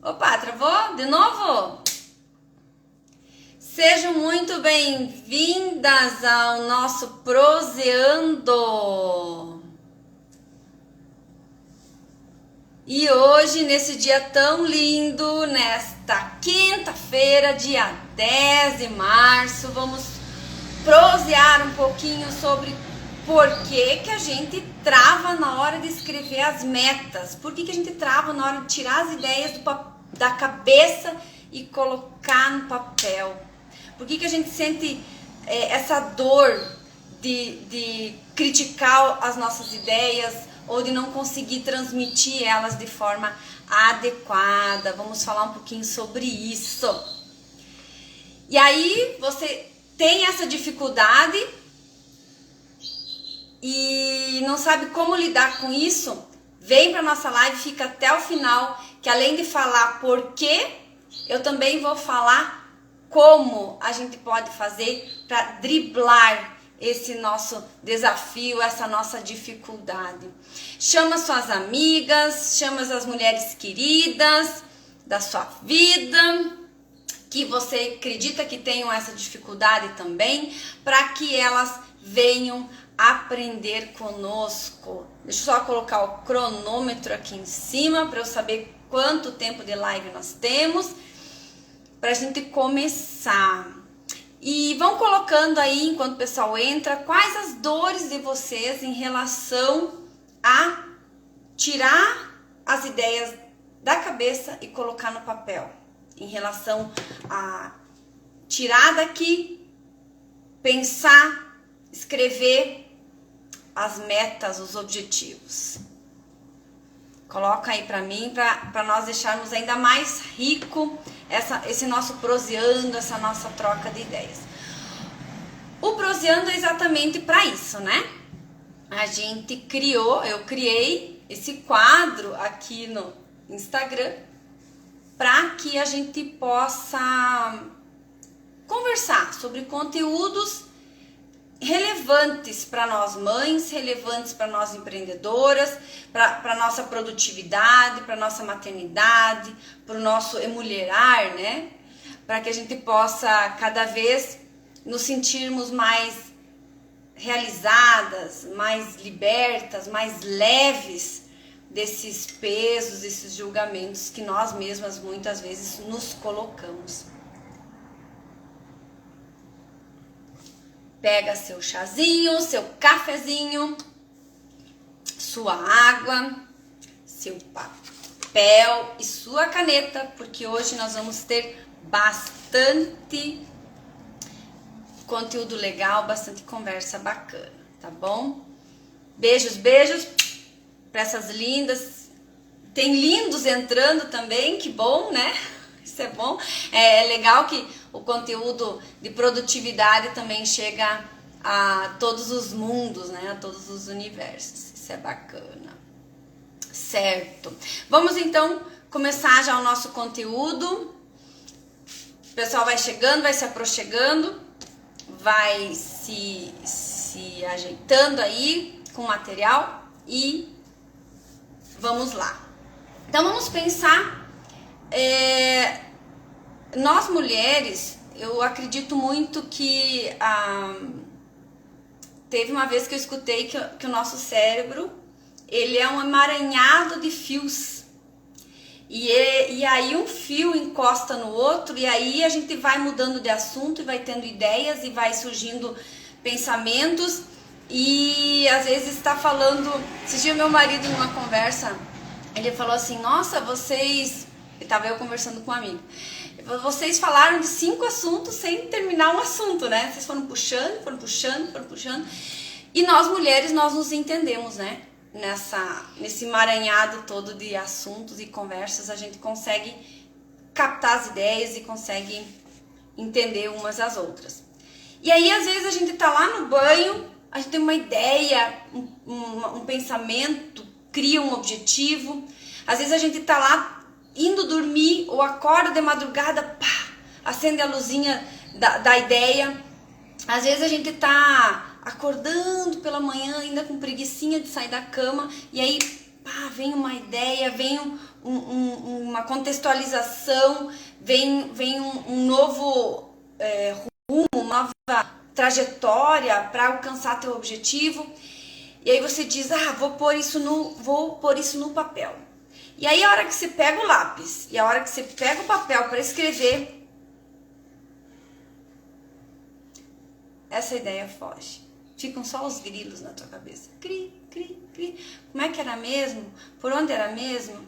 Opa, travou? De novo? Sejam muito bem-vindas ao nosso Proseando. E hoje, nesse dia tão lindo, nesta quinta-feira, dia 10 de março, vamos prosear um pouquinho sobre por que a gente trava na hora de escrever as metas. Por que a gente trava na hora de tirar as ideias da cabeça e colocar no papel? Por que a gente sente essa dor de criticar as nossas ideias ou de não conseguir transmitir elas de forma adequada? Vamos falar um pouquinho sobre isso. E aí você tem essa dificuldade e não sabe como lidar com isso? Vem para nossa live, fica até o final, que além de falar por quê, eu também vou falar como a gente pode fazer para driblar esse nosso desafio, essa nossa dificuldade. Chama suas amigas, chama as mulheres queridas da sua vida, que você acredita que tenham essa dificuldade também, para que elas venham aprender conosco. Deixa eu só colocar o cronômetro aqui em cima para eu saber quanto tempo de live nós temos, para a gente começar. E vão colocando aí, enquanto o pessoal entra, quais as dores de vocês em relação a tirar as ideias da cabeça e colocar no papel. Em relação a tirar daqui, pensar, escrever as metas, os objetivos. Coloca aí para mim, para nós deixarmos ainda mais rico esse nosso proseando, essa nossa troca de ideias. O proseando é exatamente para isso, né? Eu criei esse quadro aqui no Instagram para que a gente possa conversar sobre conteúdos relevantes para nós mães, relevantes para nós empreendedoras, para nossa produtividade, para nossa maternidade, para o nosso emulherar, né? Para que a gente possa cada vez nos sentirmos mais realizadas, mais libertas, mais leves desses pesos, desses julgamentos que nós mesmas muitas vezes nos colocamos. Pega seu chazinho, seu cafezinho, sua água, seu papel e sua caneta, porque hoje nós vamos ter bastante conteúdo legal, bastante conversa bacana, tá bom? Beijos, beijos para essas lindas. Tem lindos entrando também, que bom, né? Isso é bom. É legal que o conteúdo de produtividade também chega a todos os mundos, né? A todos os universos. Isso é bacana. Certo. Vamos então começar já o nosso conteúdo. O pessoal vai chegando, vai se aproximando, vai se ajeitando aí com o material e vamos lá. Então vamos pensar, nós mulheres, eu acredito muito que teve uma vez que eu escutei que o nosso cérebro, ele é um emaranhado de fios. E aí um fio encosta no outro e aí a gente vai mudando de assunto e vai tendo ideias e vai surgindo pensamentos e às vezes está falando... Esse dia meu marido numa conversa, ele falou assim, nossa, estava eu conversando com um amigo, vocês falaram de 5 assuntos sem terminar um assunto, né? Vocês foram puxando. E nós mulheres, nós nos entendemos, né? Nesse emaranhado todo de assuntos e conversas, a gente consegue captar as ideias e consegue entender umas às outras. E aí, às vezes, a gente tá lá no banho, a gente tem uma ideia, um pensamento, cria um objetivo. Às vezes a gente tá lá indo dormir ou acorda de madrugada, pá, acende a luzinha da ideia. Às vezes a gente tá acordando pela manhã ainda com preguicinha de sair da cama e aí, pá, vem uma ideia, vem uma contextualização, vem um novo rumo, uma nova trajetória para alcançar teu objetivo. E aí você diz, vou pôr isso no papel. E aí a hora que você pega o lápis e a hora que você pega o papel para escrever, essa ideia foge. Ficam só os grilos na tua cabeça. Cri, cri, cri. Como é que era mesmo? Por onde era mesmo?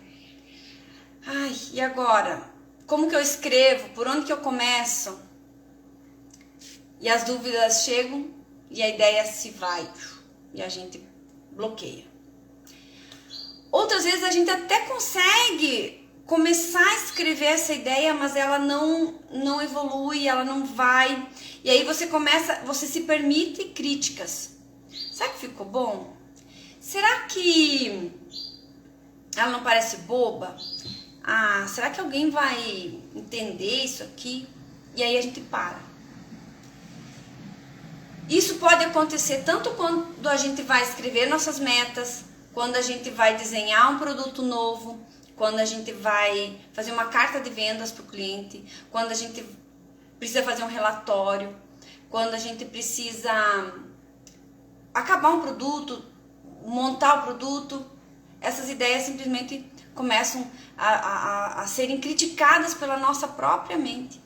Ai, e agora? Como que eu escrevo? Por onde que eu começo? E as dúvidas chegam e a ideia se vai. E a gente bloqueia. Outras vezes a gente até consegue começar a escrever essa ideia, mas ela não evolui, ela não vai. E aí você se permite críticas. Será que ficou bom? Será que ela não parece boba? Será que alguém vai entender isso aqui? E aí a gente para. Isso pode acontecer tanto quando a gente vai escrever nossas metas, quando a gente vai desenhar um produto novo, quando a gente vai fazer uma carta de vendas para o cliente, quando a gente precisa fazer um relatório, quando a gente precisa acabar um produto, montar o produto. Essas ideias simplesmente começam a serem criticadas pela nossa própria mente.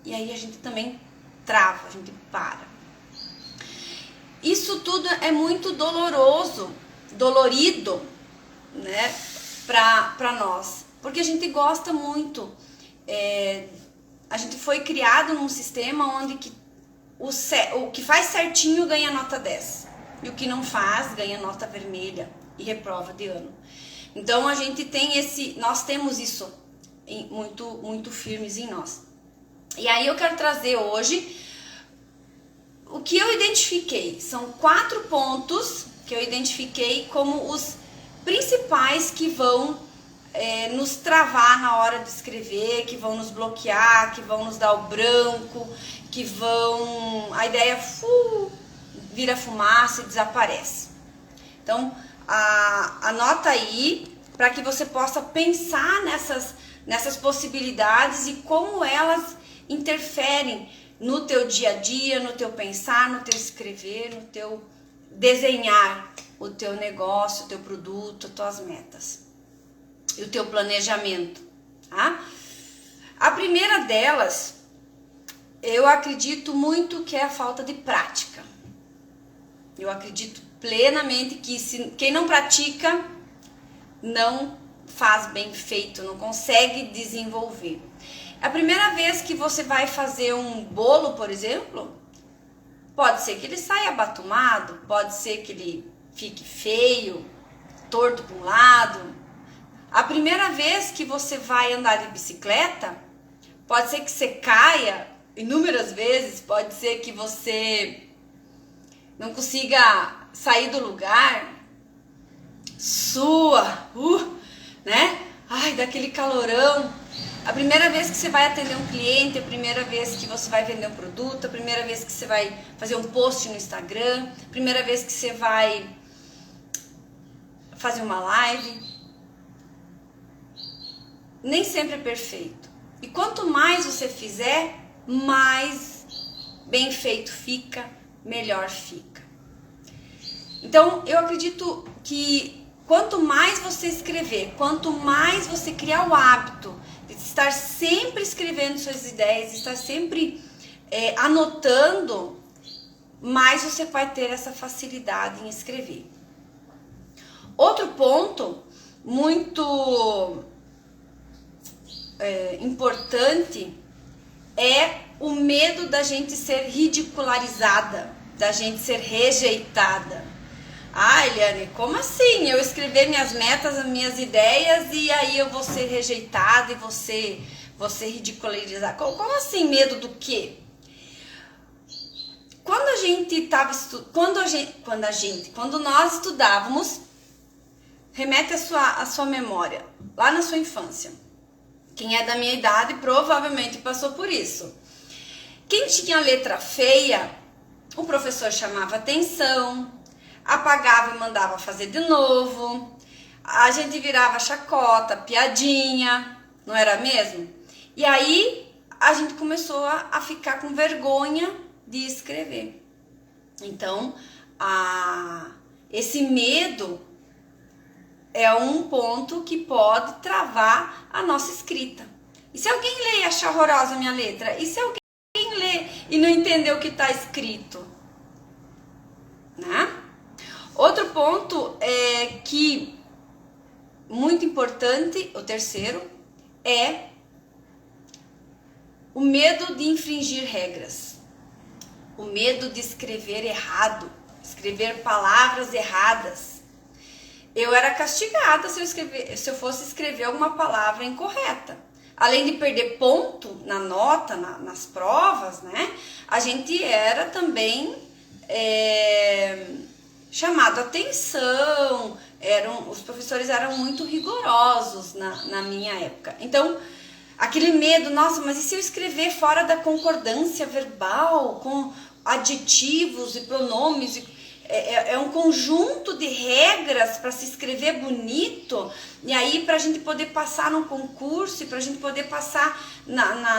E aí a gente também trava, a gente para. Isso tudo é muito dolorido, né, para nós, porque a gente gosta muito. A gente foi criado num sistema onde o que faz certinho ganha nota 10 e o que não faz ganha nota vermelha e reprova de ano. Então nós temos isso muito firmes em nós. E aí eu quero trazer hoje o que eu identifiquei. São 4 pontos que eu identifiquei como os principais que vão nos travar na hora de escrever, que vão nos bloquear, que vão nos dar o branco, a ideia vira fumaça e desaparece. Então, anota aí para que você possa pensar nessas possibilidades e como elas interferem no teu dia a dia, no teu pensar, no teu escrever, no teu desenhar o teu negócio, o teu produto, as tuas metas e o teu planejamento, tá? A primeira delas, eu acredito muito que é a falta de prática. Eu acredito plenamente que quem não pratica não faz bem feito, não consegue desenvolver. A primeira vez que você vai fazer um bolo, por exemplo, pode ser que ele saia abatumado, pode ser que ele fique feio, torto para um lado. A primeira vez que você vai andar de bicicleta, pode ser que você caia inúmeras vezes, pode ser que você não consiga sair do lugar, sua, né? Ai, daquele calorão. A primeira vez que você vai atender um cliente, a primeira vez que você vai vender um produto, a primeira vez que você vai fazer um post no Instagram, a primeira vez que você vai fazer uma live. Nem sempre é perfeito. E quanto mais você fizer, mais bem feito fica, melhor fica. Então, eu acredito que quanto mais você escrever, quanto mais você criar o hábito de estar sempre escrevendo suas ideias, estar sempre anotando, mais você vai ter essa facilidade em escrever. Outro ponto muito importante é o medo da gente ser ridicularizada, da gente ser rejeitada. Eliane, como assim? Eu escrever minhas metas, as minhas ideias e aí eu vou ser rejeitada e vou ser ridicularizada. Como assim? Medo do quê? Quando nós estudávamos, remete a sua memória, lá na sua infância. Quem é da minha idade provavelmente passou por isso. Quem tinha letra feia, o professor chamava atenção, apagava e mandava fazer de novo. a gente virava chacota, piadinha, não era mesmo? E aí a gente começou a ficar com vergonha de escrever. Então, esse medo é um ponto que pode travar a nossa escrita. E se alguém lê e achar horrorosa a minha letra? E se alguém lê e não entender o que está escrito? Né? Outro ponto que muito importante, o terceiro, é o medo de infringir regras. O medo de escrever errado, escrever palavras erradas. Eu era castigada se eu fosse escrever alguma palavra incorreta. Além de perder ponto na nota, nas provas, né? A gente era também chamado a atenção. Os professores eram muito rigorosos na minha época. Então, aquele medo, nossa, mas e se eu escrever fora da concordância verbal, com adjetivos e pronomes? É um conjunto de regras para se escrever bonito, e aí para a gente poder passar no concurso, e para a gente poder passar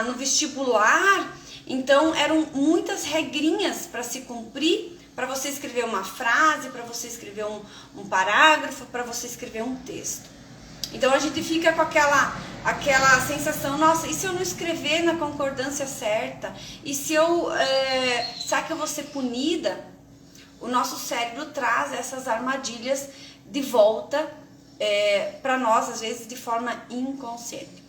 no vestibular. Então eram muitas regrinhas para se cumprir, para você escrever uma frase, para você escrever um parágrafo, para você escrever um texto. Então a gente fica com aquela sensação, nossa, e se eu não escrever na concordância certa? E se será que eu vou ser punida? O nosso cérebro traz essas armadilhas de volta para nós, às vezes de forma inconsciente.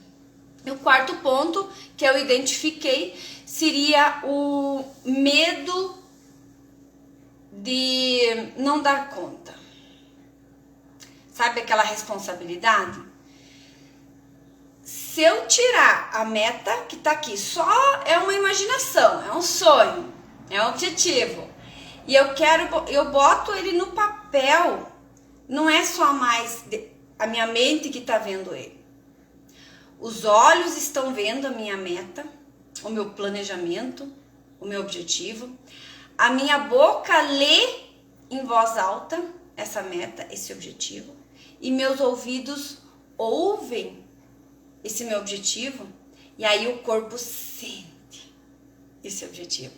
E o quarto ponto que eu identifiquei seria o medo de não dar conta. Sabe aquela responsabilidade? Se eu tirar a meta que tá aqui, só é uma imaginação, é um sonho, é um objetivo, e eu boto ele no papel, não é só mais a minha mente que tá vendo ele. Os olhos estão vendo a minha meta, o meu planejamento, o meu objetivo. A minha boca lê em voz alta essa meta, esse objetivo. E meus ouvidos ouvem esse meu objetivo. E aí o corpo sente esse objetivo.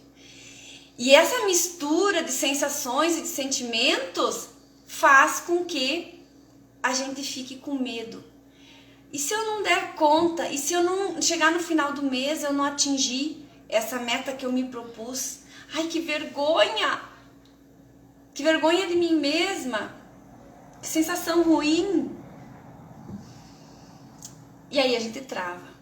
E essa mistura de sensações e de sentimentos faz com que a gente fique com medo. E se eu não der conta? E se eu não chegar no final do mês, eu não atingir essa meta que eu me propus? Ai, que vergonha! Que vergonha de mim mesma! Que sensação ruim! E aí a gente trava.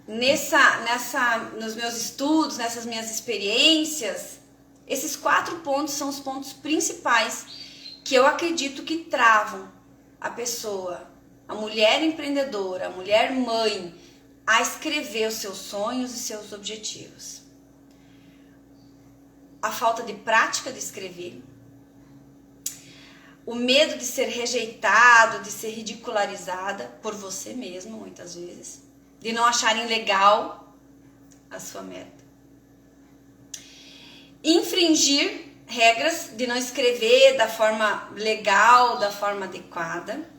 Nos meus estudos, nessas minhas experiências, esses 4 pontos são os pontos principais que eu acredito que travam a pessoa, a mulher empreendedora, a mulher mãe, a escrever os seus sonhos e seus objetivos. A falta de prática de escrever, o medo de ser rejeitado, de ser ridicularizada por você mesmo, muitas vezes, de não acharem legal a sua meta. Infringir regras, de não escrever da forma legal, da forma adequada,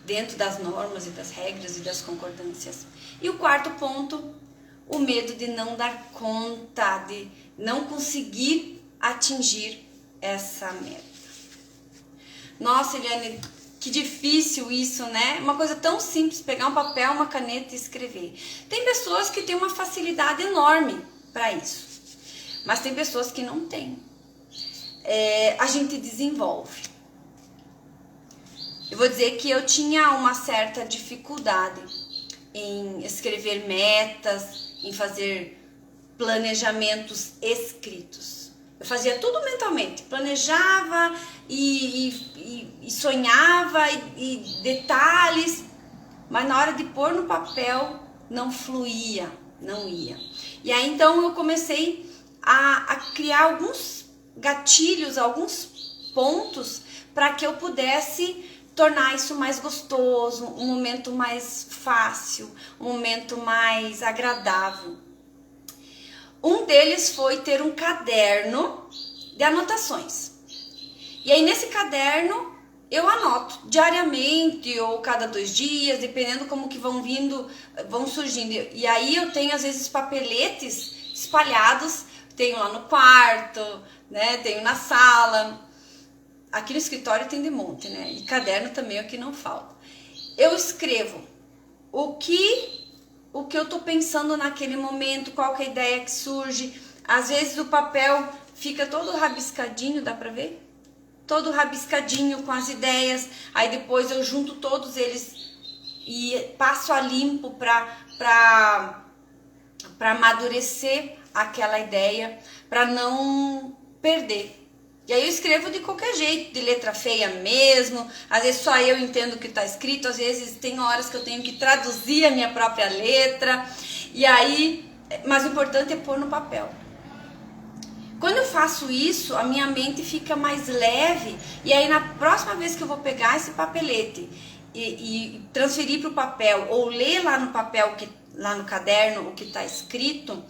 dentro das normas e das regras e das concordâncias. E o quarto ponto, o medo de não dar conta, de não conseguir atingir essa meta. Nossa, Eliane, que difícil isso, né? Uma coisa tão simples, pegar um papel, uma caneta e escrever. Tem pessoas que têm uma facilidade enorme para isso, mas tem pessoas que não têm. A gente desenvolve. Eu vou dizer que eu tinha uma certa dificuldade em escrever metas, em fazer planejamentos escritos. Eu fazia tudo mentalmente, planejava e sonhava e detalhes, mas na hora de pôr no papel não fluía, não ia. E aí então eu comecei a criar alguns gatilhos, alguns pontos para que eu pudesse tornar isso mais gostoso, um momento mais fácil, um momento mais agradável. Um deles foi ter um caderno de anotações. E aí nesse caderno eu anoto diariamente ou cada 2 dias, dependendo como que vão surgindo. E aí eu tenho às vezes papeletes espalhados, tenho lá no quarto, né? Tenho na sala. Aqui no escritório tem de monte, né? E caderno também é o que não falta. Eu escrevo o que eu tô pensando naquele momento, qual que é a ideia que surge. Às vezes o papel fica todo rabiscadinho, dá pra ver? Todo rabiscadinho com as ideias. Aí depois eu junto todos eles e passo a limpo pra amadurecer aquela ideia, pra não perder. E aí eu escrevo de qualquer jeito, de letra feia mesmo, às vezes só eu entendo o que está escrito, às vezes tem horas que eu tenho que traduzir a minha própria letra, e aí, mas o importante é pôr no papel. Quando eu faço isso, a minha mente fica mais leve, e aí na próxima vez que eu vou pegar esse papelete e transferir para o papel, ou ler lá no papel, lá no caderno, o que está escrito,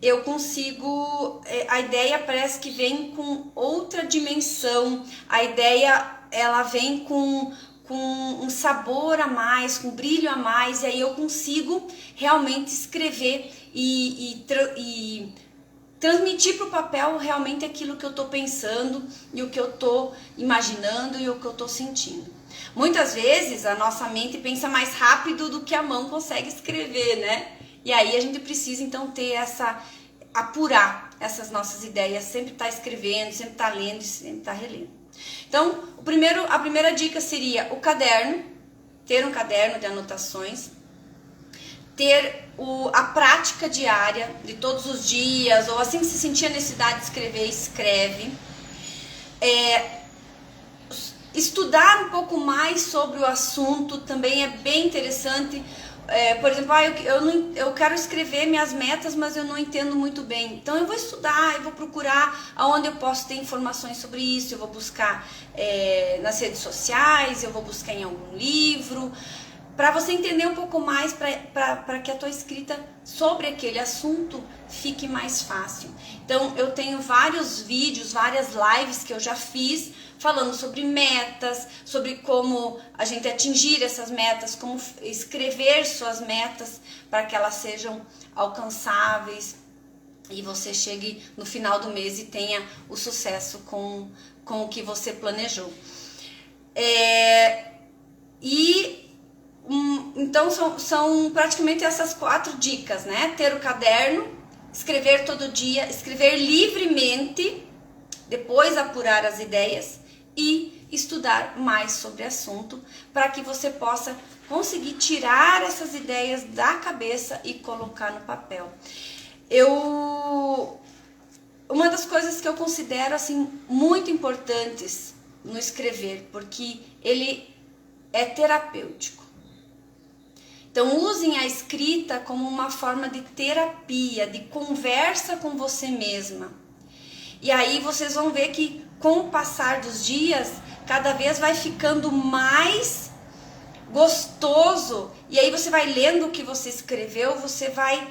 eu consigo, a ideia parece que vem com outra dimensão, a ideia ela vem com um sabor a mais, com brilho a mais, e aí eu consigo realmente escrever e transmitir para o papel realmente aquilo que eu estou pensando e o que eu estou imaginando e o que eu estou sentindo. Muitas vezes a nossa mente pensa mais rápido do que a mão consegue escrever, né? E aí a gente precisa então ter apurar essas nossas ideias, sempre estar escrevendo, sempre estar lendo, sempre estar relendo. Então, a primeira dica seria o caderno, ter um caderno de anotações, ter a prática diária de todos os dias, ou assim que se sentir a necessidade de escrever, escreve. Estudar um pouco mais sobre o assunto também é bem interessante. Por exemplo, eu quero escrever minhas metas, mas eu não entendo muito bem. Então eu vou estudar, eu vou procurar aonde eu posso ter informações sobre isso. Eu vou buscar nas redes sociais, eu vou buscar em algum livro, para você entender um pouco mais, para que a tua escrita sobre aquele assunto fique mais fácil. Então eu tenho vários vídeos, várias lives que eu já fiz falando sobre metas, sobre como a gente atingir essas metas, como escrever suas metas para que elas sejam alcançáveis e você chegue no final do mês e tenha o sucesso com o que você planejou. Então são praticamente essas 4 dicas, né? Ter o caderno, escrever todo dia, escrever livremente, depois apurar as ideias e estudar mais sobre o assunto para que você possa conseguir tirar essas ideias da cabeça e colocar no papel. Uma das coisas que eu considero assim muito importantes no escrever, porque ele é terapêutico. Então usem a escrita como uma forma de terapia, de conversa com você mesma. E aí vocês vão ver que com o passar dos dias, cada vez vai ficando mais gostoso. E aí você vai lendo o que você escreveu, você vai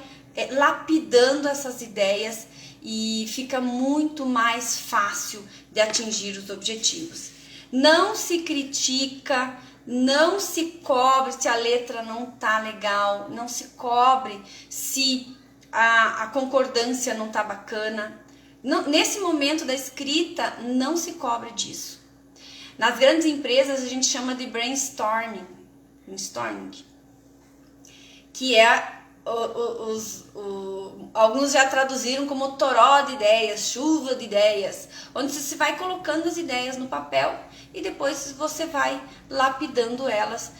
lapidando essas ideias e fica muito mais fácil de atingir os objetivos. Não se critica, não se cobre se a letra não tá legal, não se cobre se a concordância não tá bacana. Não, nesse momento da escrita, não se cobre disso. Nas grandes empresas a gente chama de brainstorming, que é alguns já traduziram como toró de ideias, chuva de ideias, onde você vai colocando as ideias no papel e depois você vai lapidando elas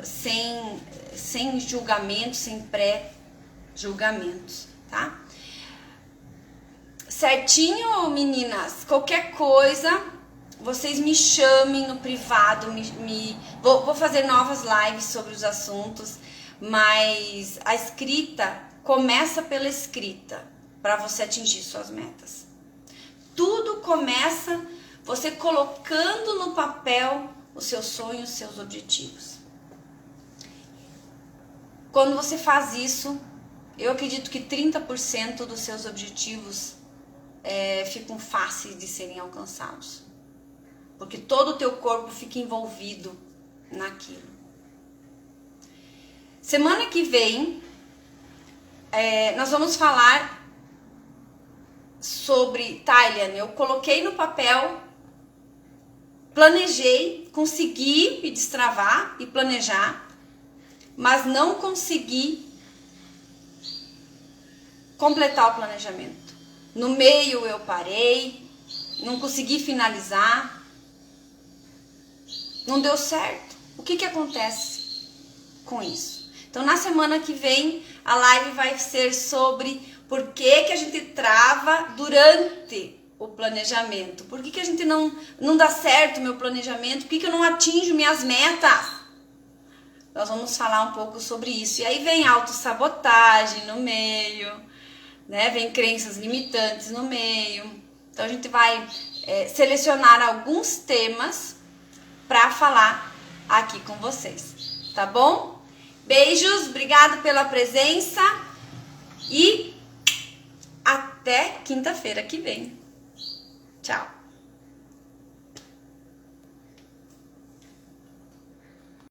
sem julgamentos, sem pré-julgamentos, tá? Certinho, meninas? Qualquer coisa, vocês me chamem no privado, vou fazer novas lives sobre os assuntos, mas a escrita começa pela escrita para você atingir suas metas. Tudo começa você colocando no papel os seus sonhos, os seus objetivos. Quando você faz isso, eu acredito que 30% dos seus objetivos ficam fáceis de serem alcançados. porque todo o teu corpo fica envolvido naquilo. Semana que vem, nós vamos falar sobre Thailand. Eu coloquei no papel, planejei, consegui me destravar e planejar, mas não consegui completar o planejamento. No meio eu parei, não consegui finalizar, não deu certo. O que acontece com isso? Então, na semana que vem, a live vai ser sobre por que a gente trava durante o planejamento. Por que a gente não dá certo o meu planejamento? Por que eu não atinjo minhas metas? Nós vamos falar um pouco sobre isso. E aí vem autossabotagem no meio, né? Vem crenças limitantes no meio. Então, a gente vai selecionar alguns temas para falar aqui com vocês, tá bom? Beijos, obrigado pela presença e até quinta-feira que vem. Tchau!